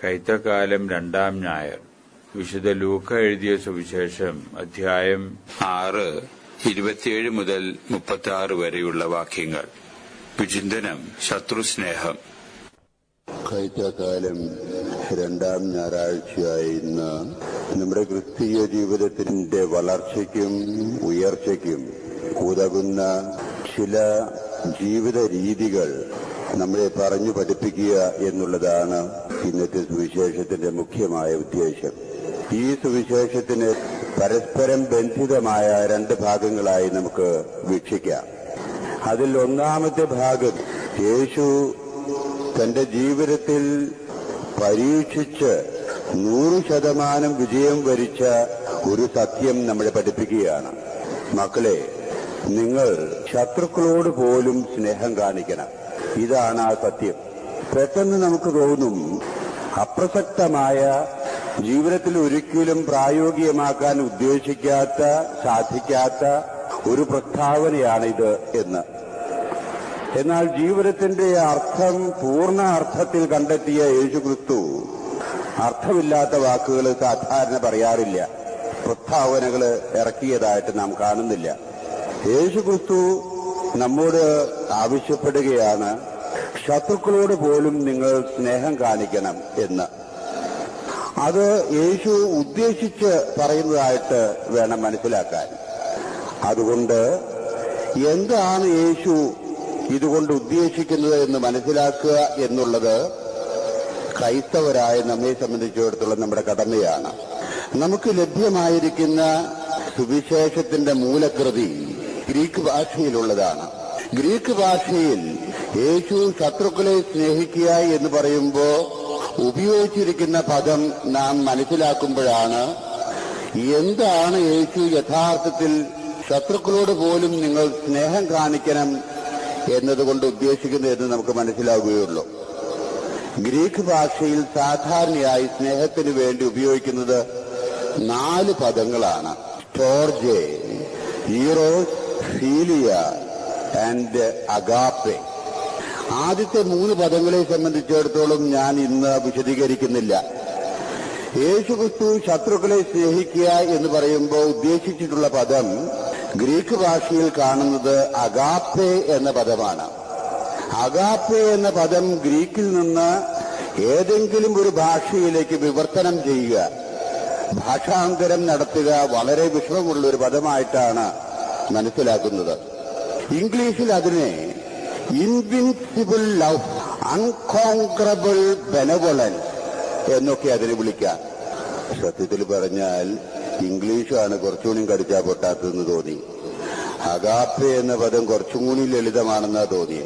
കൈത്തക്കാലം 2-ാം ഞായർ. വിശുദ്ധ ലൂക്ക എഴുതിയ സുവിശേഷം അധ്യായം 6, 27 മുതൽ 36 വരെയുള്ള വാക്യങ്ങൾ. വിചിന്തനം: ശത്രുസ്നേഹം. കൈത്തക്കാലം 2-ാം ഞായറാഴ്ചയായ ഇന്ന് നമ്മുടെ ക്രിസ്തീയ ജീവിതത്തിന്റെ വളർച്ചയ്ക്കും ഉയർച്ചയ്ക്കും ഉതകുന്ന ചില ജീവിത രീതികൾ നമ്മളെ പറഞ്ഞു പഠിപ്പിക്കുക എന്നുള്ളതാണ് ഇന്നത്തെ സുവിശേഷത്തിന്റെ മുഖ്യമായ ഉദ്ദേശം. ഈ സുവിശേഷത്തിന് പരസ്പരം ബന്ധിതമായ 2 ഭാഗങ്ങളായി നമുക്ക് വീക്ഷിക്കാം. അതിൽ ഒന്നാമത്തെ ഭാഗം യേശു തന്റെ ജീവിതത്തിൽ പരീക്ഷിച്ച് 100% വിജയം വരിച്ച ഒരു സത്യം നമ്മളെ പഠിപ്പിക്കുകയാണ്. മക്കളെ, നിങ്ങൾ ശത്രുക്കളോട് പോലും സ്നേഹം കാണിക്കണം. ഇതാണ് ആ സത്യം. പെട്ടെന്ന് നമുക്ക് തോന്നും അപ്രസക്തമായ, ജീവിതത്തിൽ ഒരിക്കലും പ്രായോഗികമാക്കാൻ ഉദ്ദേശിക്കാത്ത, സാധിക്കാത്ത ഒരു പ്രസ്താവനയാണിത് എന്ന്. എന്നാൽ ജീവിതത്തിന്റെ അർത്ഥം പൂർണ്ണ അർത്ഥത്തിൽ കണ്ടെത്തിയ യേശുക്രിസ്തു അർത്ഥമില്ലാത്ത വാക്കുകൾ സാധാരണ പറയാറില്ല, പ്രസ്താവനകൾ ഇറക്കിയതായിട്ട് നാം കാണുന്നില്ല. യേശുക്രിസ്തു നമ്മോട് ആവശ്യപ്പെടുകയാണ്, ശത്രുക്കളോട് പോലും നിങ്ങൾ സ്നേഹം കാണിക്കണം എന്ന്. അത് യേശു ഉദ്ദേശിച്ച് പറയുന്നതായിട്ട് വേണം മനസ്സിലാക്കാൻ. അതുകൊണ്ട് എന്താണ് യേശു ഇതുകൊണ്ട് ഉദ്ദേശിക്കുന്നത് എന്ന് മനസ്സിലാക്കുക എന്നുള്ളത് ക്രൈസ്തവരായ നമ്മെ സംബന്ധിച്ചിടത്തോളം നമ്മുടെ കടമയാണ്. നമുക്ക് ലഭ്യമായിരിക്കുന്ന സുവിശേഷത്തിന്റെ മൂലകൃതി ഗ്രീക്ക് ഭാഷയിലുള്ളതാണ്. ഗ്രീക്ക് ഭാഷയിൽ യേശു ശത്രുക്കളെ സ്നേഹിക്കുക എന്ന് പറയുമ്പോൾ ഉപയോഗിച്ചിരിക്കുന്ന പദം നാം മനസ്സിലാക്കുമ്പോഴാണ് എന്താണ് യേശു യഥാർത്ഥത്തിൽ ശത്രുക്കളോട് പോലും നിങ്ങൾ സ്നേഹം കാണിക്കണം എന്നതുകൊണ്ട് ഉദ്ദേശിക്കുന്നത് എന്ന് നമുക്ക് മനസ്സിലാവുകയുള്ളൂ. ഗ്രീക്ക് ഭാഷയിൽ സാധാരണയായി സ്നേഹത്തിന് വേണ്ടി ഉപയോഗിക്കുന്നത് 4 പദങ്ങളാണ്: ടോർജെ, ഈറോസ്, ഫീലിയ ആൻഡ് അഗാപ്പെ. ആദ്യത്തെ 3 പദങ്ങളെ സംബന്ധിച്ചിടത്തോളം ഞാൻ ഇന്ന് വിശദീകരിക്കുന്നില്ല. യേശുക്രിസ്തു ശത്രുക്കളെ സ്നേഹിക്കുക എന്ന് പറയുമ്പോൾ ഉദ്ദേശിച്ചിട്ടുള്ള പദം ഗ്രീക്ക് ഭാഷയിൽ കാണുന്നത് അഗാപ്പെ എന്ന പദമാണ്. അഗാപ്പെ എന്ന പദം ഗ്രീക്കിൽ നിന്ന് ഏതെങ്കിലും ഒരു ഭാഷയിലേക്ക് വിവർത്തനം ചെയ്യുക, ഭാഷാന്തരം നടത്തുക വളരെ വിഷമമുള്ള ഒരു പദമായിട്ടാണ് മനസ്സിലാക്കുന്നത്. ഇംഗ്ലീഷിൽ അതിനെ ഇൻവിൻസിബിൾ ലവ്, അൺകോൺക്രബിൾ ബെനവൊളൻസ് എന്നൊക്കെ അതിനെ വിളിക്കാം. സത്യത്തിൽ പറഞ്ഞാൽ ഇംഗ്ലീഷാണ് കുറച്ചുകൂടി കടിച്ചാൽ പൊട്ടാത്തതെന്ന് തോന്നി. അഗാപ്പെ എന്ന പദം കുറച്ചും കൂടി ലളിതമാണെന്നാ തോന്നി.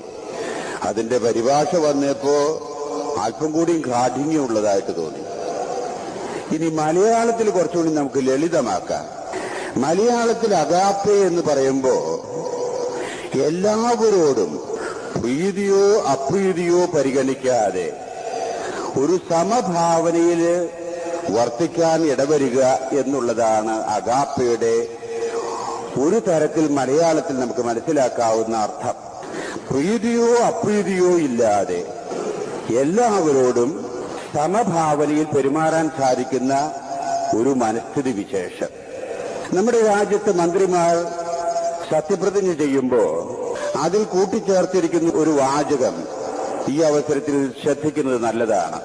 അതിന്റെ പരിഭാഷ വന്നപ്പോ അല്പം കൂടി കാഠിന്യമുള്ളതായിട്ട് തോന്നി. ഇനി മലയാളത്തിൽ കുറച്ചുകൂടി നമുക്ക് ലളിതമാക്കാം. മലയാളത്തിൽ അഗാപ്പെ എന്ന് പറയുമ്പോ എല്ലാവരോടും പ്രീതിയോ അപ്രീതിയോ പരിഗണിക്കാതെ ഒരു സമഭാവനയിൽ വർത്തിക്കാൻ ഇടവരിക എന്നുള്ളതാണ് അഗാപ്പയുടെ ഒരു തരത്തിൽ മലയാളത്തിൽ നമുക്ക് മനസ്സിലാക്കാവുന്ന അർത്ഥം. പ്രീതിയോ അപ്രീതിയോ ഇല്ലാതെ എല്ലാവരോടും സമഭാവനയിൽ പെരുമാറാൻ സാധിക്കുന്ന ഒരു മനസ്ഥിതി വിശേഷം. നമ്മുടെ രാജ്യത്ത് മന്ത്രിമാർ സത്യപ്രതിജ്ഞ ചെയ്യുമ്പോൾ അതിൽ കൂട്ടിച്ചേർത്തിരിക്കുന്ന ഒരു വാചകം ഈ അവസരത്തിൽ ശ്രദ്ധിക്കുന്നത് നല്ലതാണ്.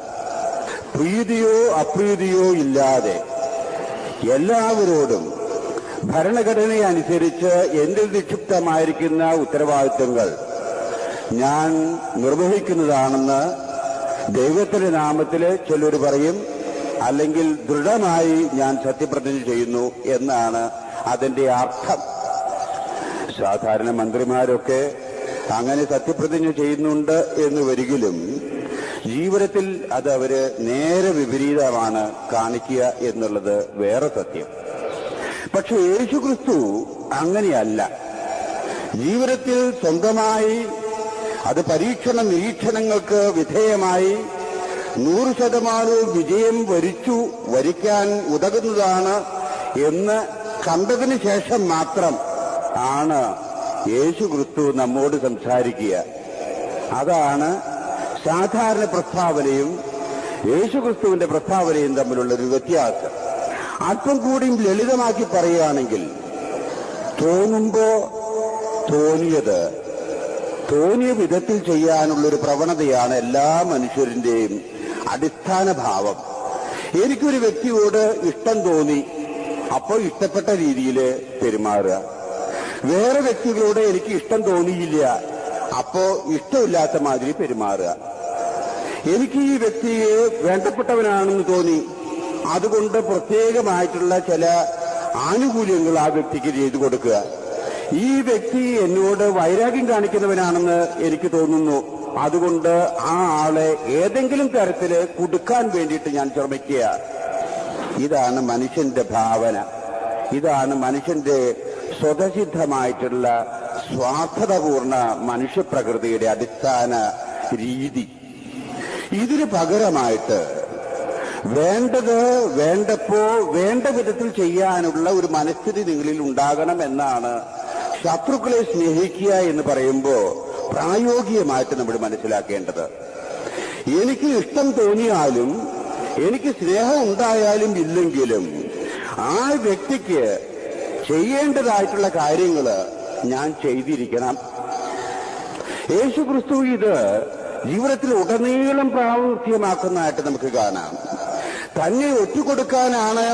പ്രീതിയോ അപ്രീതിയോ ഇല്ലാതെ എല്ലാവരോടും ഭരണഘടനയനുസരിച്ച് എന്നിൽ നിക്ഷിപ്തമായിരിക്കുന്ന ഉത്തരവാദിത്വങ്ങൾ ഞാൻ നിർവഹിക്കുന്നതാണെന്ന് ദൈവത്തിന്റെ നാമത്തിൽ ചിലർ പറയും, അല്ലെങ്കിൽ ദൃഢമായി ഞാൻ സത്യപ്രതിജ്ഞ ചെയ്യുന്നു എന്നാണ് അതിന്റെ അർത്ഥം. സാധാരണ മന്ത്രിമാരൊക്കെ അങ്ങനെ സത്യപ്രതിജ്ഞ ചെയ്യുന്നുണ്ട് എന്ന് വരികിലും ജീവിതത്തിൽ അത് അവര് നേരെ വിപരീതമാണ് കാണിക്കുക എന്നുള്ളത് വേറെ സത്യം. പക്ഷെ യേശുക്രിസ്തു അങ്ങനെയല്ല. ജീവിതത്തിൽ സ്വന്തമായി അത് പരീക്ഷണ നിരീക്ഷണങ്ങൾക്ക് വിധേയമായി 100% വിജയം വരിക്കാൻ ഉതകുന്നതാണ് എന്ന് കണ്ടതിന് ശേഷം മാത്രം ആണ് യേശുക്രിസ്തു നമ്മോട് സംസാരിക്കുക. അതാണ് സാധാരണ പ്രസ്താവനയും യേശുക്രിസ്തുവിന്റെ പ്രസ്താവനയും തമ്മിലുള്ള ഒരു വ്യത്യാസം. അല്പം കൂടിയും ലളിതമാക്കി പറയുകയാണെങ്കിൽ, തോന്നുമ്പോ തോന്നിയ വിധത്തിൽ ചെയ്യാനുള്ളൊരു പ്രവണതയാണ് എല്ലാ മനുഷ്യരിന്റെയും അടിസ്ഥാന ഭാവം. എനിക്കൊരു വ്യക്തിയോട് ഇഷ്ടം തോന്നി, അപ്പോൾ ഇഷ്ടപ്പെട്ട രീതിയിൽ പെരുമാറുക. വേറെ വ്യക്തികളോട് എനിക്ക് ഇഷ്ടം തോന്നിയില്ല, അപ്പോ ഇഷ്ടമില്ലാത്ത മാതിരി പെരുമാറുക. എനിക്ക് ഈ വ്യക്തിയെ വേണ്ടപ്പെട്ടവനാണെന്ന് തോന്നി, അതുകൊണ്ട് പ്രത്യേകമായിട്ടുള്ള ചില ആനുകൂല്യങ്ങൾ ആ വ്യക്തിക്ക് ചെയ്തു കൊടുക്കുക. ഈ വ്യക്തി എന്നോട് വൈരാഗ്യം കാണിക്കുന്നവനാണെന്ന് എനിക്ക് തോന്നുന്നു, അതുകൊണ്ട് ആ ആളെ ഏതെങ്കിലും തരത്തില് കുടുക്കാൻ വേണ്ടിയിട്ട് ഞാൻ ശ്രമിക്കുക. ഇതാണ് മനുഷ്യന്റെ ഭാവന. ഇതാണ് മനുഷ്യന്റെ സ്വതസിദ്ധമായിട്ടുള്ള സ്വാർത്ഥതപൂർണ മനുഷ്യപ്രകൃതിയുടെ അടിസ്ഥാന രീതി. ഇതിന് പകരമായിട്ട് വേണ്ടത് വേണ്ടപ്പോ വേണ്ട വിധത്തിൽ ചെയ്യാനുള്ള ഒരു മനസ്ഥിതി നിങ്ങളിൽ ഉണ്ടാകണം എന്നാണ് ശത്രുക്കളെ സ്നേഹിക്കുക എന്ന് പറയുമ്പോൾ പ്രായോഗികമായിട്ട് നമ്മൾ മനസ്സിലാക്കേണ്ടത്. എനിക്ക് ഇഷ്ടം തോന്നിയാലും എനിക്ക് സ്നേഹം ഉണ്ടായാലും ഇല്ലെങ്കിലും ആ വ്യക്തിക്ക് ചെയ്യേണ്ടതായിട്ടുള്ള കാര്യങ്ങൾ ഞാൻ ചെയ്തിരിക്കണം. യേശുക്രിസ്തു ഇത് ജീവിതത്തിൽ ഉടനീളം പ്രാവർത്തികമാക്കുന്നതായിട്ട് നമുക്ക് കാണാം. തന്നെ ഒറ്റുകൊടുക്കാനാണ്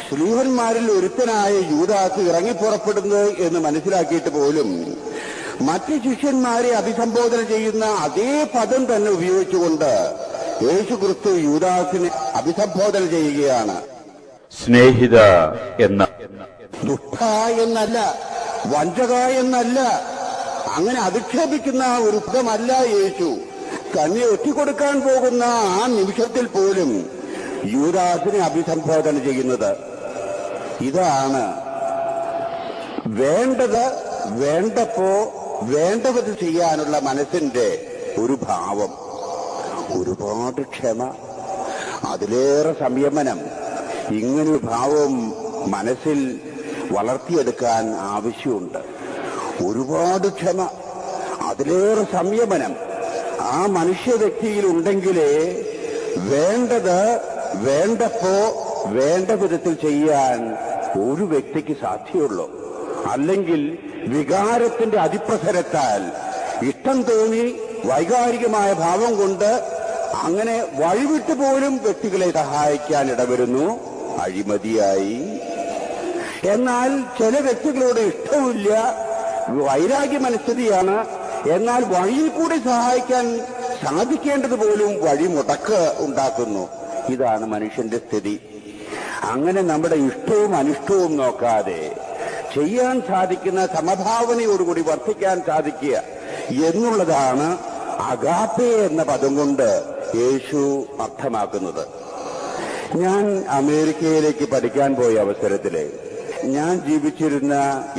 ശ്ലീഹന്മാരിൽ ഒരുത്തനായ യൂദാസ് ഇറങ്ങിപ്പുറപ്പെടുന്നത് എന്ന് മനസ്സിലാക്കിയിട്ട് പോലും മറ്റ് ശിഷ്യന്മാരെ അഭിസംബോധന ചെയ്യുന്ന അതേ പദം തന്നെ ഉപയോഗിച്ചുകൊണ്ട് യേശുക്രിസ്തു യൂദാസിനെ അഭിസംബോധന ചെയ്യുകയാണ്. സ്നേഹിത എന്ന, ദുഷ്ട എന്നല്ല, വഞ്ചക എന്നല്ല, അങ്ങനെ അധിക്ഷേപിക്കുന്ന ഒരു പദമല്ല യേശു. തന്നെ ഒറ്റിക്കൊടുക്കാൻ പോകുന്ന ആ നിമിഷത്തിൽ പോലും യൂദാസിനെ അഭിസംബോധന ചെയ്യുന്നത്. ഇതാണ് വേണ്ടത് വേണ്ടപ്പോ വേണ്ടത് ചെയ്യാനുള്ള മനസ്സിന്റെ ഒരു ഭാവം. ഒരുപാട് ക്ഷമ, അതിലേറെ സംയമനം. ഇങ്ങനൊരു ഭാവം മനസ്സിൽ വളർത്തിയെടുക്കാൻ ആവശ്യമുണ്ട്. ഒരുപാട് ക്ഷമ, അതിലേറെ സംയമനം ആ മനുഷ്യ വ്യക്തിയിൽ ഉണ്ടെങ്കിലേ വേണ്ടത് വേണ്ടപ്പോ വേണ്ട വിധത്തിൽ ചെയ്യാൻ ഒരു വ്യക്തിക്ക് സാധ്യമുള്ളൂ. അല്ലെങ്കിൽ വികാരത്തിന്റെ അതിപ്രസരത്താൽ ഇഷ്ടം തോന്നി വൈകാരികമായ ഭാവം കൊണ്ട് അങ്ങനെ വഴിവിട്ട് പോലും വ്യക്തികളെ സഹായിക്കാൻ ഇടവരുന്നു, അഴിമതിയായി. എന്നാൽ ചില വ്യക്തികളോട് ഇഷ്ടമില്ല, വൈരാഗ്യ മനസ്ഥിതിയാണ്, എന്നാൽ വഴിയിൽ കൂടി സഹായിക്കാൻ സാധിക്കേണ്ടത് പോലും വഴി മുടക്ക് ഉണ്ടാക്കുന്നു. ഇതാണ് മനുഷ്യന്റെ സ്ഥിതി. അങ്ങനെ നമ്മുടെ ഇഷ്ടവും അനിഷ്ടവും നോക്കാതെ ചെയ്യാൻ സാധിക്കുന്ന സമഭാവനയോടുകൂടി വർദ്ധിക്കാൻ സാധിക്കുക എന്നുള്ളതാണ് അഗാപ്പെ എന്ന പദം കൊണ്ട് യേശു അർത്ഥമാക്കുന്നത്. ഞാൻ അമേരിക്കയിലേക്ക് പഠിക്കാൻ പോയ അവസരത്തില് ഞാൻ ജീവിച്ചിരുന്ന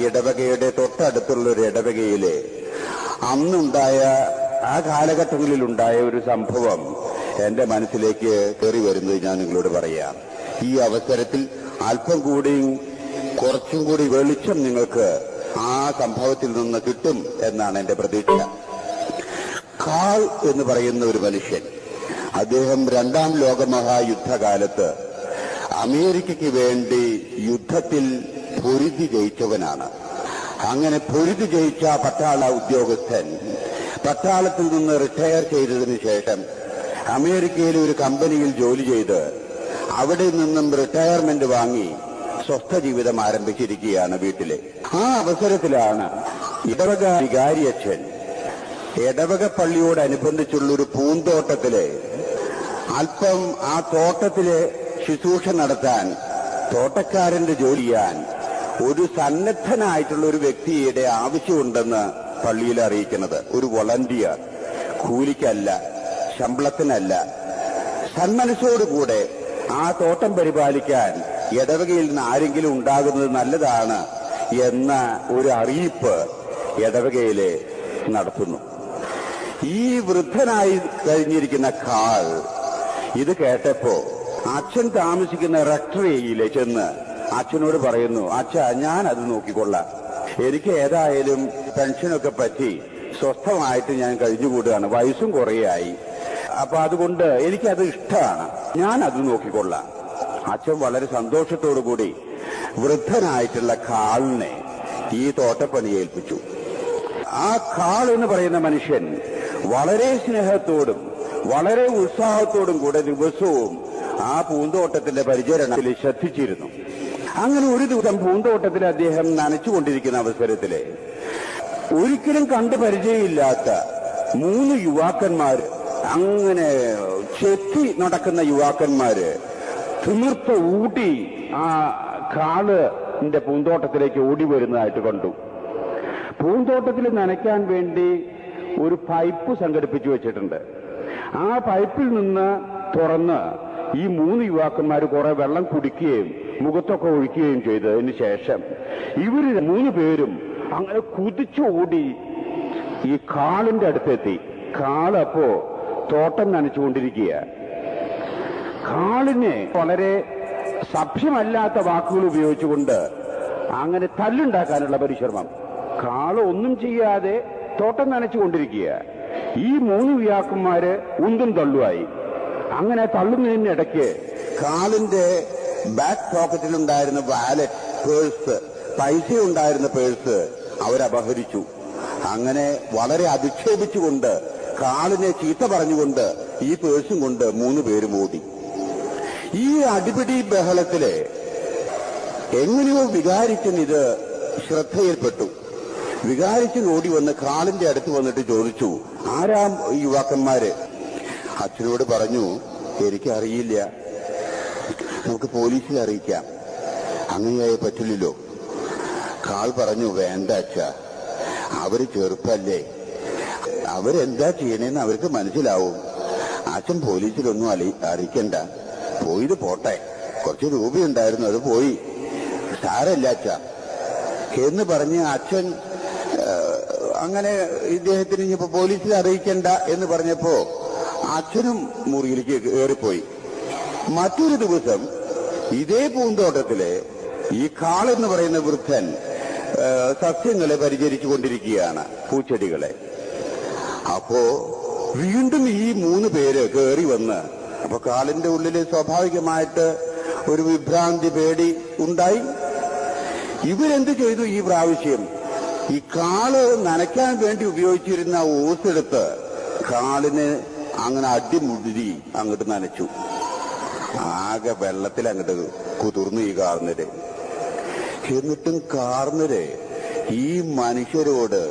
ഇടവകയുടെ തൊട്ടടുത്തുള്ള ഒരു ഇടവകയിലെ അന്നുണ്ടായ ആ കാലഘട്ടങ്ങളിലുണ്ടായ ഒരു സംഭവം എന്റെ മനസ്സിലേക്ക് കയറി വരുന്നത് ഞാൻ നിങ്ങളോട് പറയാം. ഈ അവസരത്തിൽ അല്പം കൂടി കുറച്ചും കൂടി വെളിച്ചം നിങ്ങൾക്ക് ആ സംഭവത്തിൽ നിന്ന് കിട്ടും എന്നാണ് എന്റെ പ്രതീക്ഷ. കാൾ എന്ന് പറയുന്ന ഒരു മനുഷ്യൻ, അദ്ദേഹം രണ്ടാം ലോകമഹായുദ്ധകാലത്ത് അമേരിക്കയ്ക്ക് വേണ്ടി യുദ്ധത്തിൽ പൊരുതി ജയിച്ചവനാണ്. അങ്ങനെ പൊരുതി ജയിച്ച പട്ടാള ഉദ്യോഗസ്ഥൻ പട്ടാളത്തിൽ നിന്ന് റിട്ടയർ ചെയ്തതിനു ശേഷം അമേരിക്കയിലെ ഒരു കമ്പനിയിൽ ജോലി ചെയ്ത് അവിടെ നിന്നും റിട്ടയർമെന്റ് വാങ്ങി സ്വസ്ഥ ജീവിതം ആരംഭിച്ചിരിക്കുകയാണ് വീട്ടിലെ. ആ അവസരത്തിലാണ് ഇടവക വികാരിയച്ഛൻ ഇടവക പള്ളിയോടനുബന്ധിച്ചുള്ള ഒരു പൂന്തോട്ടത്തിലെ അല്പം ആ തോട്ടത്തിലെ ശുശ്രൂഷ നടത്താൻ, തോട്ടക്കാരന്റെ ജോലി ചെയ്യാൻ ഒരു സന്നദ്ധനായിട്ടുള്ള ഒരു വ്യക്തിയുടെ ആവശ്യമുണ്ടെന്ന് പള്ളിയിൽ അറിയിക്കുന്നത്. ഒരു വോളണ്ടിയർ, കൂലിക്കല്ല, ശമ്പളത്തിനല്ല, സന്മനസ്സോടുകൂടെ ആ തോട്ടം പരിപാലിക്കാൻ ഇടവകയിൽ നിന്ന് ആരെങ്കിലും ഉണ്ടാകുന്നത് നല്ലതാണ് എന്ന ഒരു അറിയിപ്പ് ഇടവകയിലെ നടത്തുന്നു. ഈ വൃദ്ധനായി കഴിഞ്ഞിരിക്കുന്ന കാൾ ഇത് കേട്ടപ്പോ അച്ഛൻ താമസിക്കുന്ന റെക്ടറിയിലെ ചെന്ന് അച്ഛനോട് പറയുന്നു, അച്ഛാ ഞാൻ അത് നോക്കിക്കൊള്ളാം, എനിക്ക് ഏതായാലും പെൻഷനൊക്കെ പറ്റി സ്വസ്ഥമായിട്ട് ഞാൻ കഴിഞ്ഞുകൂടുകയാണ്, വയസ്സും കുറേയായി, അപ്പൊ അതുകൊണ്ട് എനിക്കത് ഇഷ്ടമാണ്, ഞാൻ അത് നോക്കിക്കൊള്ളാം. അച്ഛൻ വളരെ സന്തോഷത്തോടു കൂടി വൃദ്ധനായിട്ടുള്ള കാളിനെ ഈ തോട്ടപ്പണി ഏൽപ്പിച്ചു. ആ കാൾ എന്ന് പറയുന്ന മനുഷ്യൻ വളരെ സ്നേഹത്തോടും വളരെ ഉത്സാഹത്തോടും കൂടെ ദിവസവും ആ പൂന്തോട്ടത്തിന്റെ പരിചരണത്തിൽ ശ്രദ്ധിച്ചിരുന്നു. അങ്ങനെ ഒരു ദിവസം പൂന്തോട്ടത്തിൽ അദ്ദേഹം നനച്ചുകൊണ്ടിരിക്കുന്ന അവസരത്തില് ഒരിക്കലും കണ്ടു പരിചയമില്ലാത്ത 3 യുവാക്കന്മാര്, അങ്ങനെ ചെത്തി നടക്കുന്ന യുവാക്കന്മാര് തിമിർത്ത ഊട്ടി ആ കാളിന്റെ പൂന്തോട്ടത്തിലേക്ക് ഓടി വരുന്നതായിട്ട് കണ്ടു. പൂന്തോട്ടത്തിൽ നനയ്ക്കാൻ വേണ്ടി ഒരു പൈപ്പ് സംഘടിപ്പിച്ചു വെച്ചിട്ടുണ്ട്. ആ പൈപ്പിൽ നിന്ന് തുറന്ന് ഈ 3 യുവാക്കന്മാർ കുറെ വെള്ളം കുടിക്കുകയും മുഖത്തൊക്കെ ഒഴിക്കുകയും ചെയ്തതിന് ശേഷം ഇവര് 3 പേരും അങ്ങനെ കുതിച്ചോടി ഈ കാളിന്റെ അടുത്തെത്തി. കാളപ്പോ തോട്ടം നനച്ചുകൊണ്ടിരിക്കുക. കാളിനെ വളരെ സഭ്യമല്ലാത്ത വാക്കുകൾ ഉപയോഗിച്ചുകൊണ്ട് അങ്ങനെ തല്ലുണ്ടാക്കാനുള്ള പരിശ്രമം. കാള് ഒന്നും ചെയ്യാതെ തോട്ടം നനച്ചുകൊണ്ടിരിക്കുക. ഈ 3 യുവാക്കന്മാര് ഉന്തും തള്ളുമായി. അങ്ങനെ തള്ളുന്നതിനിടയ്ക്ക് കാളിന്റെ ബാക്ക് പോക്കറ്റിലുണ്ടായിരുന്ന വാലറ്റ്, പേഴ്സ്, പൈസ ഉണ്ടായിരുന്ന പേഴ്സ് അവരപഹരിച്ചു. അങ്ങനെ വളരെ അധിക്ഷേപിച്ചുകൊണ്ട് കാളിനെ ചീത്ത പറഞ്ഞുകൊണ്ട് ഈ പേഴ്സും കൊണ്ട് 3 പേരും ഓടി. ഈ അടിപിടി ബഹളത്തില് എങ്ങനെയോ വികാരിച്ചൻ ഇത് ശ്രദ്ധയിൽപ്പെട്ടു. വികാരിച്ചൻ ഓടി വന്ന് കാളിന്റെ അടുത്ത് വന്നിട്ട് ചോദിച്ചു, ആരാ ഈ യുവാക്കന്മാര്? അച്ഛനോട് പറഞ്ഞു, എനിക്കറിയില്ല, നമുക്ക് പോലീസിൽ അറിയിക്കാം. അങ്ങനെയായി പറ്റില്ലല്ലോ. കാൾ പറഞ്ഞു, വേണ്ട അച്ഛ, അവര് ചെറുപ്പല്ലേ, അവരെന്താ ചെയ്യണേന്ന് അവർക്ക് മനസ്സിലാവും. അച്ഛൻ പോലീസിലൊന്നും അറിയിക്കണ്ട, പോയത് പോട്ടെ, കുറച്ച് രൂപയുണ്ടായിരുന്നു, അത് പോയി, സാരല്ല അച്ഛ എന്ന് പറഞ്ഞ് അച്ഛൻ അങ്ങനെ ഇദ്ദേഹത്തിന് ഇനിയിപ്പോ പോലീസിൽ അറിയിക്കണ്ട എന്ന് പറഞ്ഞപ്പോ അച്ഛനും മുറിയിലേക്ക് കയറിപ്പോയി. മറ്റൊരു ദിവസം ഇതേ പൂന്തോട്ടത്തിലെ ഈ കാളെന്ന് പറയുന്ന വൃദ്ധൻ സസ്യങ്ങളെ പരിചരിച്ചു കൊണ്ടിരിക്കുകയാണ്, പൂച്ചെടികളെ. അപ്പോ വീണ്ടും ഈ 3 പേര് കയറി വന്ന്, അപ്പൊ കാളിന്റെ ഉള്ളിൽ സ്വാഭാവികമായിട്ട് ഒരു വിഭ്രാന്തി, പേടി ഉണ്ടായി. ഇവരെന്ത് ചെയ്തു ഈ പ്രാവശ്യം? ഈ കാള് നനയ്ക്കാൻ വേണ്ടി ഉപയോഗിച്ചിരുന്ന ഓസെടുത്ത് കാളിന് അങ്ങനെ അടിമുടി അങ്ങോട്ട് നനച്ചു. ആകെ വെള്ളത്തിൽ അങ്ങോട്ട് കുതിർന്നു ഈ കാർന്നര്. എന്നിട്ടും കാർന്നര് ഈ മനുഷ്യരോട്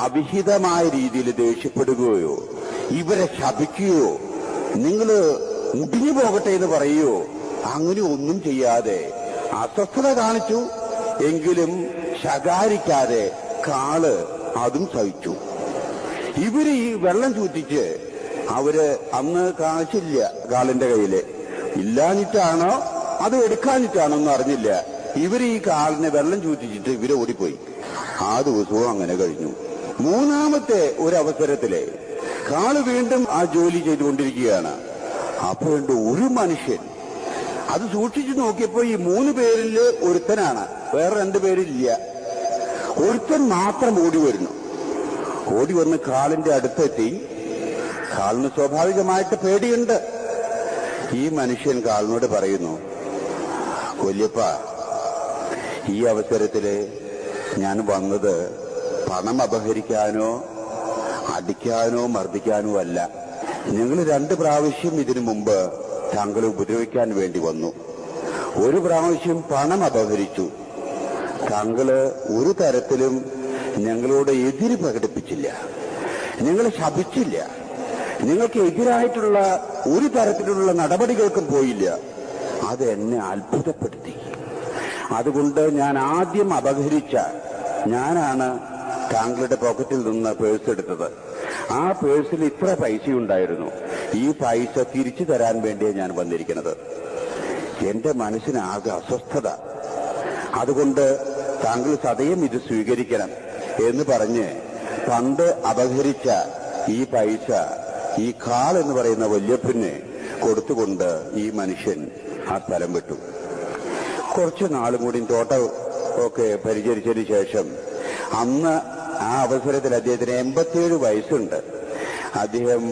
അവിഹിതമായ രീതിയിൽ ദേഷ്യപ്പെടുകയോ ഇവരെ ശപിക്കുകയോ നിങ്ങള് മുടിഞ്ഞു പോകട്ടെ എന്ന് പറയുകയോ അങ്ങനെ ഒന്നും ചെയ്യാതെ അസ്വസ്ഥത കാണിച്ചു. എങ്കിലും ശകാരിക്കാതെ കാള് അതും സഹിച്ചു. ഇവര് ഈ വെള്ളം ചൂറ്റിച്ച് അവര് അന്ന് കാശില്ല കാളിന്റെ കയ്യില്, ഇല്ലാഞ്ഞിട്ടാണോ അത് എടുക്കാഞ്ഞിട്ടാണോ എന്ന് അറിഞ്ഞില്ല. ഇവര് ഈ കാളിനെ വെള്ളം ചൂറ്റിച്ചിട്ട് ഇവര് ഓടിപ്പോയി. ആ ദിവസവും അങ്ങനെ കഴിഞ്ഞു. 3ാമത്തെ ഒരു അവസരത്തില് കാള് വീണ്ടും ആ ജോലി ചെയ്തുകൊണ്ടിരിക്കുകയാണ്. അപ്പോഴുണ്ട് ഒരു മനുഷ്യൻ, അത് സൂക്ഷിച്ചു നോക്കിയപ്പോ ഈ 3 പേരിൽ ഒരുത്തനാണ്, വേറെ 2 പേരില്ല. ഒരുത്തൻ മാത്രം ഓടി വരുന്നു. ഓടി വന്ന് കാളിന്റെ അടുത്തെത്തി. കാളിന് സ്വാഭാവികമായിട്ട് പേടിയുണ്ട്. ഈ മനുഷ്യൻ കാളിനോട് പറയുന്നു, കൊല്യപ്പ, ഈ അവസരത്തില് ഞാൻ വന്നത് പണം അപഹരിക്കാനോ അടിക്കാനോ മർദ്ദിക്കാനോ അല്ല. ഞങ്ങൾ 2 പ്രാവശ്യം ഇതിനു മുമ്പ് താങ്കളെ ഉപദ്രവിക്കാൻ വേണ്ടി വന്നു. ഒരു പ്രാവശ്യം പണം അപഹരിച്ചു. താങ്കള് ഒരു തരത്തിലും ഞങ്ങളോട് എതിര് പ്രകടിപ്പിച്ചില്ല, ഞങ്ങളെ ശപിച്ചില്ല, നിങ്ങൾക്ക് എതിരായിട്ടുള്ള ഒരു തരത്തിലുള്ള നടപടികൾക്കും പോയില്ല. അത് എന്നെ അത്ഭുതപ്പെടുത്തി. അതുകൊണ്ട് ഞാൻ ആദ്യം അപഹരിച്ച ഞാനാണ് താങ്കളുടെ പോക്കറ്റിൽ നിന്ന് പേഴ്സ് എടുത്തത്. ആ പേഴ്സിൽ ഇത്ര പൈസയുണ്ടായിരുന്നു. ഈ പൈസ തിരിച്ചു തരാൻ വേണ്ടിയാണ് ഞാൻ വന്നിരിക്കുന്നത്. എന്റെ മനസ്സിനാകെ അസ്വസ്ഥത. അതുകൊണ്ട് താങ്കൾ സദയം ഇത് സ്വീകരിക്കണം എന്ന് പറഞ്ഞ് പണ്ട് അപഹരിച്ച ഈ പൈസ ഈ കാൾ എന്ന് പറയുന്ന വല്യപ്പന് കൊടുത്തുകൊണ്ട് ഈ മനുഷ്യൻ ആ സ്ഥലം വിട്ടു. കുറച്ചു നാളും കൂടി തോട്ടം ഒക്കെ പരിചരിച്ചതിന് ശേഷം അന്ന് ആ അവസരത്തിൽ അദ്ദേഹത്തിന് 87 വയസ്സുണ്ട്. അദ്ദേഹം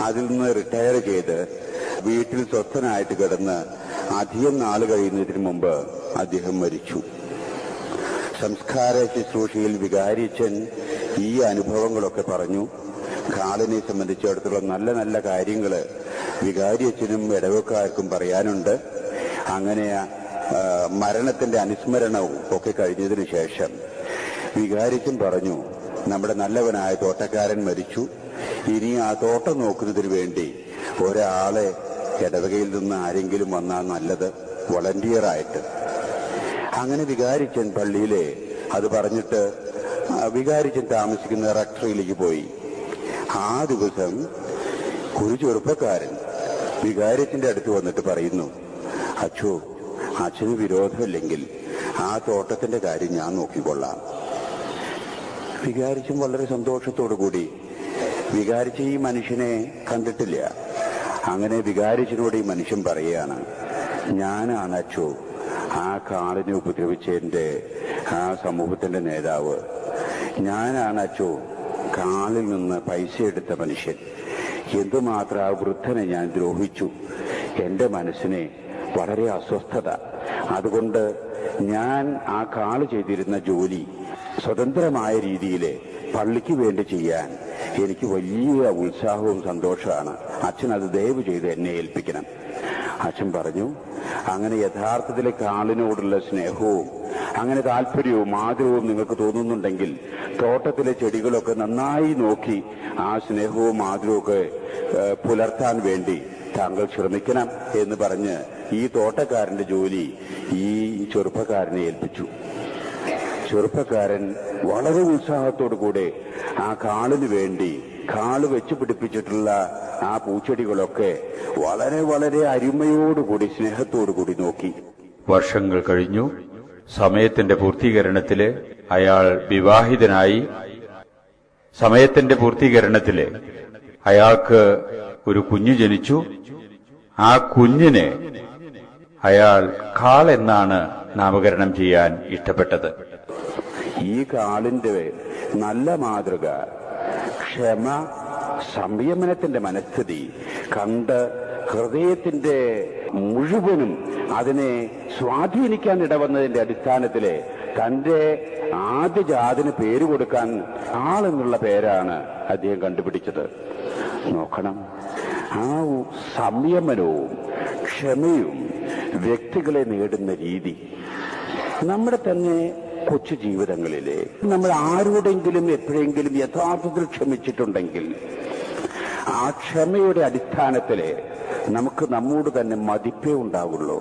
അതിൽ നിന്ന് റിട്ടയർ ചെയ്ത് വീട്ടിൽ സ്വസ്ഥനായിട്ട് കിടന്ന് അധികം നാൾ കഴിയുന്നതിന് മുമ്പ് അദ്ദേഹം മരിച്ചു. സംസ്കാര ശുശ്രൂഷയിൽ വികാരിച്ചൻ ഈ അനുഭവങ്ങളൊക്കെ പറഞ്ഞു. കാളിനെ സംബന്ധിച്ചിടത്തോളം നല്ല നല്ല കാര്യങ്ങൾ വികാരിയച്ചനും ഇടവക്കാർക്കും പറയാനുണ്ട്. അങ്ങനെ മരണത്തിന്റെ അനുസ്മരണവും ഒക്കെ കഴിഞ്ഞതിനു ശേഷം വികാരിച്ചൻ പറഞ്ഞു, നമ്മുടെ നല്ലവനായ തോട്ടക്കാരൻ മരിച്ചു, ഇനി ആ തോട്ടം നോക്കുന്നതിന് വേണ്ടി ഒരാളെ ഇടവകയിൽ നിന്ന് ആരെങ്കിലും വന്നാൽ നല്ലത്, വളണ്ടിയറായിട്ട്. അങ്ങനെ വികാരിച്ചൻ പള്ളിയിലെ അത് പറഞ്ഞിട്ട് വികാരിച്ചൻ താമസിക്കുന്ന റക്ടറിയിലേക്ക് പോയി. ആ ദിവസം ഒരു ചെറുപ്പക്കാരൻ വികാരിച്ചന്റെ അടുത്ത് വന്നിട്ട് പറയുന്നു, അച്ഛോ, അച്ഛന് വിരോധമില്ലെങ്കിൽ ആ തോട്ടത്തിന്റെ കാര്യം ഞാൻ നോക്കിക്കൊള്ളാം. വികാരിച്ചൻ വളരെ സന്തോഷത്തോടു കൂടി, വികാരിച്ച ഈ മനുഷ്യനെ കണ്ടിട്ടില്ല. അങ്ങനെ വികാരിച്ചനോട് ഈ മനുഷ്യൻ പറയുകയാണ്, ഞാനാണ് അച്ഛോ ആ കാളിനെ ഉപദ്രവിച്ചതിന്റെ ആ സമൂഹത്തിന്റെ നേതാവ്. ഞാനാണ് അച്ഛോ കാളിൽ നിന്ന് പൈസ എടുത്ത മനുഷ്യൻ. എന്തുമാത്രം ആ വൃദ്ധനെ ഞാൻ ദ്രോഹിച്ചു. എന്റെ മനസ്സിനെ വളരെ അസ്വസ്ഥത. അതുകൊണ്ട് ഞാൻ ആ കാള് ചെയ്തിരുന്ന ജോലി സ്വതന്ത്രമായ രീതിയിൽ പള്ളിക്ക് വേണ്ടി ചെയ്യാൻ എനിക്ക് വലിയ ഉത്സാഹവും സന്തോഷമാണ്. അച്ഛൻ അത് ദയവ് ചെയ്ത് എന്നെ ഏൽപ്പിക്കണം. അച്ഛൻ പറഞ്ഞു, അങ്ങനെ യഥാർത്ഥത്തിൽ കാളിനോടുള്ള സ്നേഹവും അങ്ങനെ താല്പര്യവും ആദരവും നിങ്ങൾക്ക് തോന്നുന്നുണ്ടെങ്കിൽ തോട്ടത്തിലെ ചെടികളൊക്കെ നന്നായി നോക്കി ആ സ്നേഹവും ആദരവും ഒക്കെ പുലർത്താൻ വേണ്ടി താങ്കൾ ശ്രമിക്കണം എന്ന് പറഞ്ഞ് ഈ തോട്ടക്കാരന്റെ ജോലി ഈ ചെറുപ്പക്കാരനെ ഏൽപ്പിച്ചു. ചെറുപ്പക്കാരൻ വളരെ ഉത്സാഹത്തോടു കൂടെ ആ കാളിന് വേണ്ടി കാള് വെച്ച് പിടിപ്പിച്ചിട്ടുള്ള ആ പൂച്ചെടികളൊക്കെ വളരെ വളരെ അരുമയോടുകൂടി സ്നേഹത്തോടുകൂടി നോക്കി. വർഷങ്ങൾ കഴിഞ്ഞു. സമയത്തിന്റെ പൂർത്തീകരണത്തില് അയാൾ വിവാഹിതനായി. സമയത്തിന്റെ പൂർത്തീകരണത്തില് അയാൾക്ക് ഒരു കുഞ്ഞു ജനിച്ചു. ആ കുഞ്ഞിനെ അയാൾ കാൾ എന്നാണ് നാമകരണം ചെയ്യാൻ ഇഷ്ടപ്പെട്ടത്. ഈ കാളിന്റെ നല്ല മാതൃക, ക്ഷമ, സംയമനത്തിന്റെ മനസ്ഥിതി കണ്ട് ഹൃദയത്തിന്റെ മുഴുവനും അതിനെ സ്വാധീനിക്കാൻ ഇടവന്നതിന്റെ അടിസ്ഥാനത്തില് തന്റെ ആദ്യജാതിന് പേര് കൊടുക്കാൻ ആളെന്നുള്ള പേരാണ് അദ്ദേഹം കണ്ടുപിടിച്ചത്. നോക്കണം, ആ സംയമനവും ക്ഷമയും വ്യക്തികളെ നേടുന്ന രീതി. നമ്മുടെ തന്നെ കൊച്ചു ജീവിതങ്ങളിലെ നമ്മൾ ആരോടെങ്കിലും എപ്പോഴെങ്കിലും യഥാർത്ഥത്തിൽ ക്ഷമിച്ചിട്ടുണ്ടെങ്കിൽ ആ ക്ഷമയുടെ അടിസ്ഥാനത്തില് നമുക്ക് നമ്മോട് തന്നെ മതിപ്പേ ഉണ്ടാവുള്ളൂ.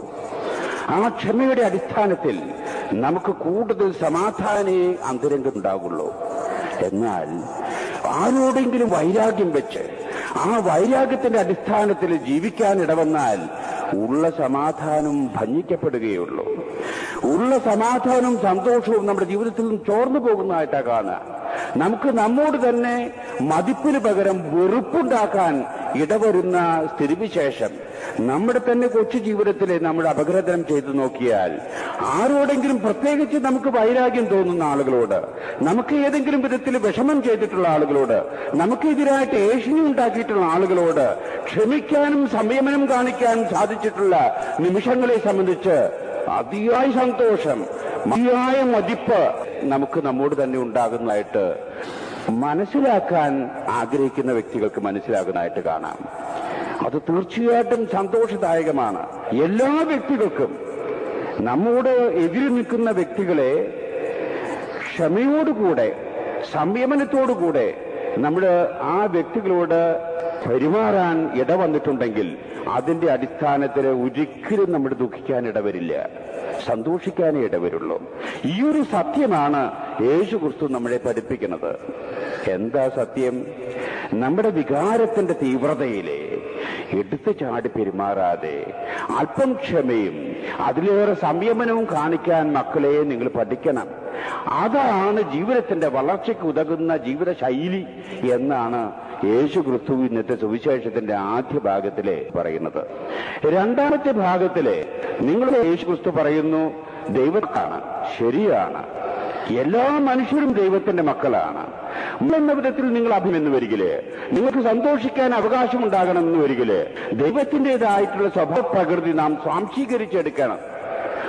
ആ ക്ഷമയുടെ അടിസ്ഥാനത്തിൽ നമുക്ക് കൂടുതൽ സമാധാനേ അന്തരംഗം ഉണ്ടാവുള്ളൂ. എന്നാൽ ആരോടെങ്കിലും വൈരാഗ്യം വെച്ച് ആ വൈരാഗ്യത്തിന്റെ അടിസ്ഥാനത്തിൽ ജീവിക്കാൻ ഇടവന്നാൽ ഉള്ള സമാധാനം ഭഞ്ജിക്കപ്പെടുകയുള്ളൂ. ഉള്ള സമാധാനവും സന്തോഷവും നമ്മുടെ ജീവിതത്തിൽ നിന്ന് ചോർന്നു പോകുന്നതായിട്ടാണ് കാണുക. നമുക്ക് നമ്മോട് തന്നെ മതിപ്പിന് പകരം വെറുപ്പുണ്ടാക്കാൻ ഇടവരുന്ന സ്ഥിതിവിശേഷം നമ്മുടെ തന്നെ കൊച്ചു ജീവിതത്തിലെ നമ്മൾ അപഗ്രഥനം ചെയ്തു നോക്കിയാൽ ആരോടെങ്കിലും പ്രത്യേകിച്ച് നമുക്ക് വൈരാഗ്യം തോന്നുന്ന ആളുകളോട്, നമുക്ക് ഏതെങ്കിലും വിധത്തിൽ വിഷമം ചെയ്തിട്ടുള്ള ആളുകളോട്, നമുക്കെതിരായിട്ട് ഏഷണി ഉണ്ടാക്കിയിട്ടുള്ള ആളുകളോട് ക്ഷമിക്കാനും സംയമനം കാണിക്കാനും സാധിച്ചിട്ടുള്ള നിമിഷങ്ങളെ സംബന്ധിച്ച് അതിയായ സന്തോഷം, അതിയായ മതിപ്പ് നമുക്ക് നമ്മോട് തന്നെ ഉണ്ടാകുന്നതായിട്ട് മനസ്സിലാക്കാൻ ആഗ്രഹിക്കുന്ന വ്യക്തികൾക്ക് മനസ്സിലാകുന്നതായിട്ട് കാണാം. അത് തീർച്ചയായിട്ടും സന്തോഷദായകമാണ്. എല്ലാ വ്യക്തികൾക്കും നമ്മോട് എതിരി നിൽക്കുന്ന വ്യക്തികളെ ക്ഷമയോടുകൂടെ സംയമനത്തോടുകൂടെ നമ്മൾ ആ വ്യക്തികളോട് പെരുമാറാൻ ഇടവന്നിട്ടുണ്ടെങ്കിൽ അതിന്റെ അടിസ്ഥാനത്തിൽ ഒരിക്കലും നമ്മൾ ദുഃഖിക്കാൻ ഇടവരില്ല, സന്തോഷിക്കാനേ ഇടവരുള്ളൂ. ഈ ഒരു സത്യമാണ് യേശുക്രിസ്തു നമ്മളെ പഠിപ്പിക്കുന്നത്. എന്താ സത്യം? നമ്മുടെ വികാരത്തിന്റെ തീവ്രതയിലെ എടുത്തു ചാടി പെരുമാറാതെ അല്പം ക്ഷമയും അതിലേറെ സംയമനവും കാണിക്കാൻ മക്കളെ നിങ്ങൾ പഠിക്കണം. അതാണ് ജീവിതത്തിന്റെ വളർച്ചയ്ക്ക് ഉതകുന്ന ജീവിത ശൈലി എന്നാണ് യേശുക്രിസ്തു ഇന്നത്തെ സുവിശേഷത്തിന്റെ ആദ്യ ഭാഗത്തിലെ പറയുന്നത്. രണ്ടാമത്തെ ഭാഗത്തിലെ നിങ്ങൾ യേശുക്രിസ്തു പറയുന്നു ദൈവത്താണ്, ശരിയാണ്, എല്ലാ മനുഷ്യരും ദൈവത്തിന്റെ മക്കളാണ്. എന്ന വിധത്തിൽ നിങ്ങൾ അഭിമെന്ന് വരികില്ലേ, നിങ്ങൾക്ക് സന്തോഷിക്കാൻ അവകാശമുണ്ടാകണമെന്ന് വരികില്ലേ, ദൈവത്തിൻ്റെതായിട്ടുള്ള സ്വഭാവ പ്രകൃതി നാം സ്വാംശീകരിച്ചെടുക്കണം.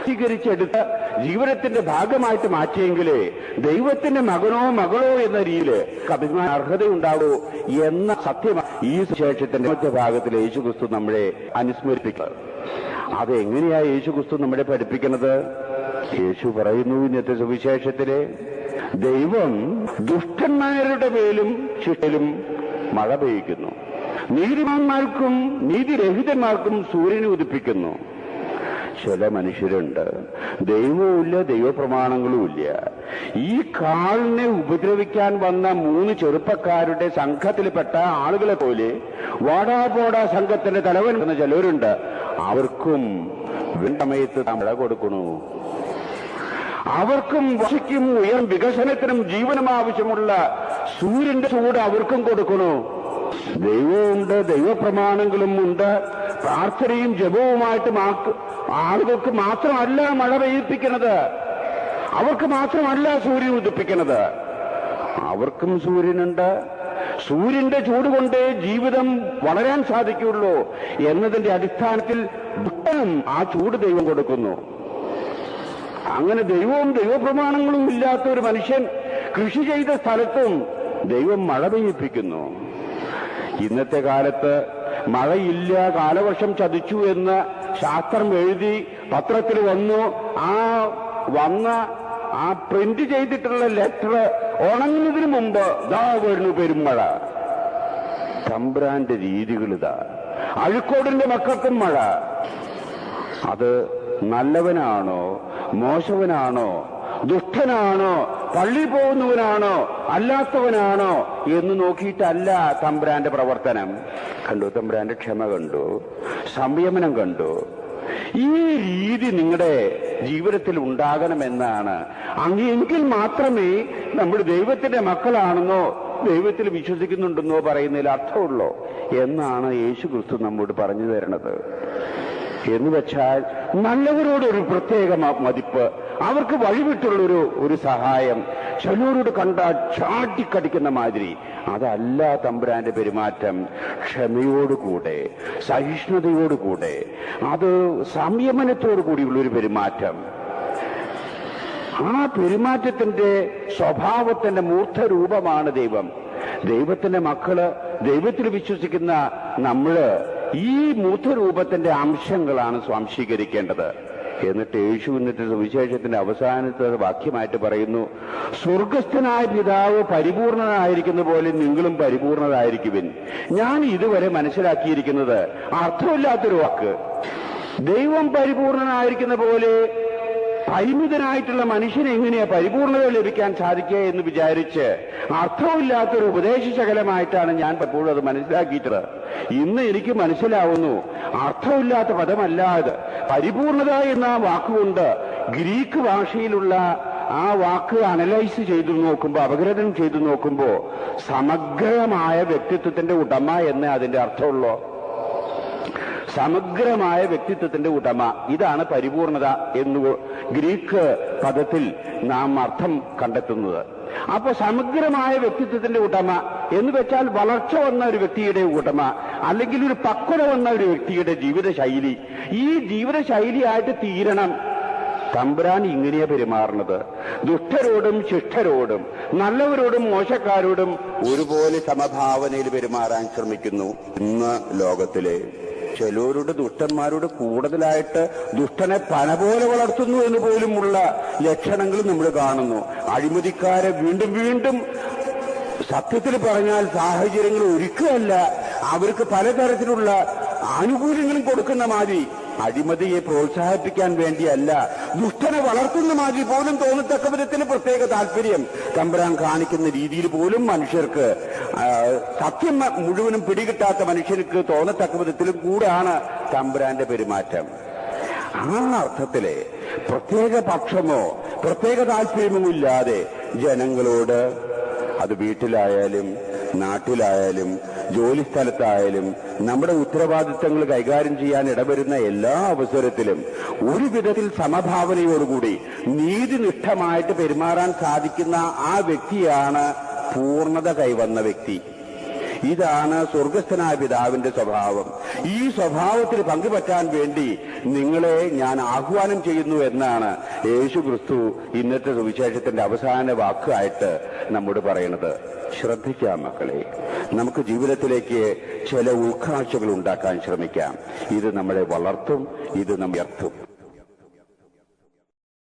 സ്വീകരിച്ചെടുത്ത് ജീവിതത്തിന്റെ ഭാഗമായിട്ട് മാറ്റിയെങ്കിലേ ദൈവത്തിന്റെ മകനോ മകളോ എന്ന രീതിയിൽ അഭിമാന അർഹതയുണ്ടാകൂ എന്ന സത്യം ഈ സുവിശേഷത്തിന്റെ ഭാഗത്തിൽ യേശുക്രിസ്തു നമ്മളെ അനുസ്മരിപ്പിക്കുന്നത്. അതെങ്ങനെയാ യേശുക്രിസ്തു നമ്മളെ പഠിപ്പിക്കുന്നത്? യേശു പറയുന്നു ഇന്നത്തെ സുവിശേഷത്തിലെ, ദൈവം ദുഷ്ടന്മാരുടെ മേലും ശിക്ഷയിലും മഴ പെയ്യിക്കുന്നു, നീതിമാന്മാർക്കും നീതിരഹിതന്മാർക്കും സൂര്യനെ ഉദിപ്പിക്കുന്നു. ചില മനുഷ്യരുണ്ട്, ദൈവവുമില്ല, ദൈവപ്രമാണങ്ങളുമില്ല. ഈ കാലിനെ ഉപദ്രവിക്കാൻ വന്ന 3 ചെറുപ്പക്കാരുടെ സംഘത്തിൽപ്പെട്ട ആളുകളെ പോലെ വാടാപോടാ സംഘത്തിന്റെ തലവൻ എന്ന ചിലരുണ്ട്. അവർക്കും സമയത്ത് മഴ കൊടുക്കണു. അവർക്കും വശിക്കും വികസനത്തിനും ജീവനും ആവശ്യമുള്ള സൂര്യന്റെ ചൂട് അവർക്കും കൊടുക്കണു. ദൈവമുണ്ട്, ദൈവപ്രമാണങ്ങളും ഉണ്ട്. പ്രാർത്ഥനയും ജപവുമായിട്ട് ആളുകൾക്ക് മാത്രമല്ല മഴ പെയ്യിപ്പിക്കുന്നത്, അവർക്ക് മാത്രമല്ല സൂര്യൻ ഉദിപ്പിക്കുന്നത്. അവർക്കും സൂര്യനുണ്ട്. സൂര്യന്റെ ചൂട് കൊണ്ടേ ജീവിതം വളരാൻ സാധിക്കുള്ളൂ എന്നതിന്റെ അടിസ്ഥാനത്തിൽ ദുഃഖം ആ ചൂട് ദൈവം കൊടുക്കുന്നു. അങ്ങനെ ദൈവവും ദൈവപ്രമാണങ്ങളും ഇല്ലാത്ത ഒരു മനുഷ്യൻ കൃഷി ചെയ്ത സ്ഥലത്തും ദൈവം മഴ പെയ്യിപ്പിക്കുന്നു. ഇന്നത്തെ കാലത്ത് മഴയില്ല, കാലവർഷം ചതിച്ചു എന്ന് ശാസ്ത്രം എഴുതി പത്രത്തിൽ വന്നു. ആ പ്രിന്റ് ചെയ്തിട്ടുള്ള ലെറ്റർ ഉണങ്ങുന്നതിന് മുമ്പ് ദാ വരുന്നു പെരുമഴ. തമ്പുരാന്റെ രീതികളിതാ. അഴുക്കോടിന്റെ മക്കൾക്കും മഴ. അത് നല്ലവനാണോ മോശവനാണോ, ദുഷ്ടനാണോ, പള്ളി പോകുന്നവനാണോ അല്ലാത്തവനാണോ എന്ന് നോക്കിയിട്ടല്ല തമ്പുരാന്റെ പ്രവർത്തനം. കണ്ടു, തമ്പുരാന്റെ ക്ഷമ കണ്ടു, സംയമനം കണ്ടു. ഈ രീതി നിങ്ങളുടെ ജീവിതത്തിൽ ഉണ്ടാകണമെന്നാണ്. അങ്ങെങ്കിൽ മാത്രമേ നമ്മൾ ദൈവത്തിന്റെ മക്കളാണെന്നോ ദൈവത്തിൽ വിശ്വസിക്കുന്നുണ്ടെന്നോ പറയുന്നതിൽ അർത്ഥമുള്ളൂ എന്നാണ് യേശുക്രിസ്തു നമ്മോട് പറഞ്ഞു തരുന്നത്. എന്ന് വെച്ചാൽ നല്ലവരോടൊരു പ്രത്യേക മതിപ്പ്, അവർക്ക് വഴിവിട്ടുള്ളൊരു സഹായം, ചിലരോട് കണ്ടാൽ ചാട്ടിക്കടിക്കുന്ന മാതിരി അതല്ല തമ്പുരാന്റെ പെരുമാറ്റം. ക്ഷമയോടുകൂടെ, സഹിഷ്ണുതയോടുകൂടെ, അത് സംയമനത്തോടു കൂടിയുള്ളൊരു പെരുമാറ്റം. ആ പെരുമാറ്റത്തിന്റെ സ്വഭാവത്തിന്റെ മൂർത്തരൂപമാണ് ദൈവം. ദൈവത്തിന്റെ മക്കള്, ദൈവത്തിൽ വിശ്വസിക്കുന്ന നമ്മള് ഈ മൂർത്തരൂപത്തിന്റെ അംശങ്ങളാണ് സ്വാംശീകരിക്കേണ്ടത്. എന്നിട്ട് യേശു ഇന്നത്തെ സുവിശേഷത്തിന്റെ അവസാനത്തെ വാക്യമായിട്ട് പറയുന്നു, സ്വർഗസ്ഥനായ പിതാവ് പരിപൂർണനായിരിക്കുന്ന പോലെ നിങ്ങളും പരിപൂർണരായിരിക്കുവിൻ. ഞാൻ ഇതുവരെ മനസ്സിലാക്കിയിരിക്കുന്നത് അർത്ഥമില്ലാത്തൊരു വാക്ക്. ദൈവം പരിപൂർണനായിരിക്കുന്ന പോലെ പരിമിതനായിട്ടുള്ള മനുഷ്യന് എങ്ങനെയാ പരിപൂർണത ലഭിക്കാൻ സാധിക്കുക എന്ന് വിചാരിച്ച് അർത്ഥമില്ലാത്തൊരു ഉപദേശശകലമായിട്ടാണ് ഞാൻ എപ്പോഴും അത് മനസ്സിലാക്കിയിട്ടുള്ളത്. ഇന്ന് എനിക്ക് മനസ്സിലാവുന്നു, അർത്ഥമില്ലാത്ത പദമല്ലാതെ പരിപൂർണത എന്ന വാക്കുകൊണ്ട് ഗ്രീക്ക് ഭാഷയിലുള്ള ആ വാക്ക് അനലൈസ് ചെയ്തു നോക്കുമ്പോൾ, അപഗ്രഥനം ചെയ്തു നോക്കുമ്പോൾ സമഗ്രമായ വ്യക്തിത്വത്തിന്റെ ഉടമ എന്ന് അതിന്റെ അർത്ഥമുള്ളൂ. സമഗ്രമായ വ്യക്തിത്വത്തിന്റെ ഉടമ, ഇതാണ് പരിപൂർണത എന്ന് ഗ്രീക്ക് പദത്തിൽ നാം അർത്ഥം കണ്ടെത്തുന്നത്. അപ്പൊ സമഗ്രമായ വ്യക്തിത്വത്തിന്റെ ഉടമ എന്ന് വെച്ചാൽ വളർച്ച വന്ന ഒരു വ്യക്തിയുടെ ഉടമ, അല്ലെങ്കിൽ ഒരു പക്വത വന്ന ഒരു വ്യക്തിയുടെ ജീവിതശൈലി. ഈ ജീവിതശൈലിയായിട്ട് തീരണം തമ്പുരാൻ ഇങ്ങനെയാ പെരുമാറുന്നത്. ദുഷ്ടരോടും ശിഷ്ടരോടും നല്ലവരോടും മോശക്കാരോടും ഒരുപോലെ സമഭാവനയിൽ പെരുമാറാൻ ശ്രമിക്കുന്നു. ഇന്ന് ലോകത്തിലെ ചിലരോട്, ദുഷ്ടന്മാരോട് കൂടുതലായിട്ട് ദുഷ്ടനെ പന പോലെ വളർത്തുന്നു എന്ന് പോലുമുള്ള ലക്ഷണങ്ങൾ നമ്മൾ കാണുന്നു. അഴിമതിക്കാരെ വീണ്ടും വീണ്ടും, സത്യത്തിൽ പറഞ്ഞാൽ സാഹചര്യങ്ങൾ ഒരുക്കുകയല്ല, അവർക്ക് പലതരത്തിലുള്ള ആനുകൂല്യങ്ങളും കൊടുക്കുന്ന മാതിരി അഴിമതിയെ പ്രോത്സാഹിപ്പിക്കാൻ വേണ്ടിയല്ല, ദുഷ്ടനെ വളർത്തുന്ന മാതിരി പോലും തോന്നത്തക്ക വിധത്തിന് പ്രത്യേക താല്പര്യം തമ്പുരാൻ കാണിക്കുന്ന രീതിയിൽ പോലും മനുഷ്യർക്ക്, സത്യം മുഴുവനും പിടികിട്ടാത്ത മനുഷ്യർക്ക് തോന്നത്തക്ക വിധത്തിലും കൂടാണ് തമ്പുരാന്റെ പെരുമാറ്റം. ആ അർത്ഥത്തിലെ പ്രത്യേക പക്ഷമോ പ്രത്യേക താല്പര്യമോ ഇല്ലാതെ ജനങ്ങളോട്, അത് വീട്ടിലായാലും നാട്ടിലായാലും ജോലിസ്ഥലത്തായാലും നമ്മുടെ ഉത്തരവാദിത്തങ്ങൾ കൈകാര്യം ചെയ്യാൻ ഇടവരുന്ന എല്ലാ അവസരത്തിലും ഒരു വിധത്തിൽ സമഭാവനയോടുകൂടി നീതിനിഷ്ഠമായിട്ട് പെരുമാറാൻ സാധിക്കുന്ന ആ വ്യക്തിയാണ് പൂർണ്ണത കൈവന്ന വ്യക്തി. ഇതാണ് സ്വർഗസ്ഥനായ പിതാവിന്റെ സ്വഭാവം. ഈ സ്വഭാവത്തിൽ പങ്കുപറ്റാൻ വേണ്ടി നിങ്ങളെ ഞാൻ ആഹ്വാനം ചെയ്യുന്നു എന്നാണ് യേശു ക്രിസ്തു ഇന്നത്തെ സുവിശേഷത്തിന്റെ അവസാന വാക്കായിട്ട് നമ്മോട് പറയുന്നത്. ശ്രദ്ധിക്കാം മക്കളെ, നമുക്ക് ജീവിതത്തിലേക്ക് ചില ഉൾക്കാഴ്ചകൾ ഉണ്ടാക്കാൻ ശ്രമിക്കാം. ഇത് നമ്മളെ വളർത്തും, ഇത് നമ്മെ ഉയർത്തും.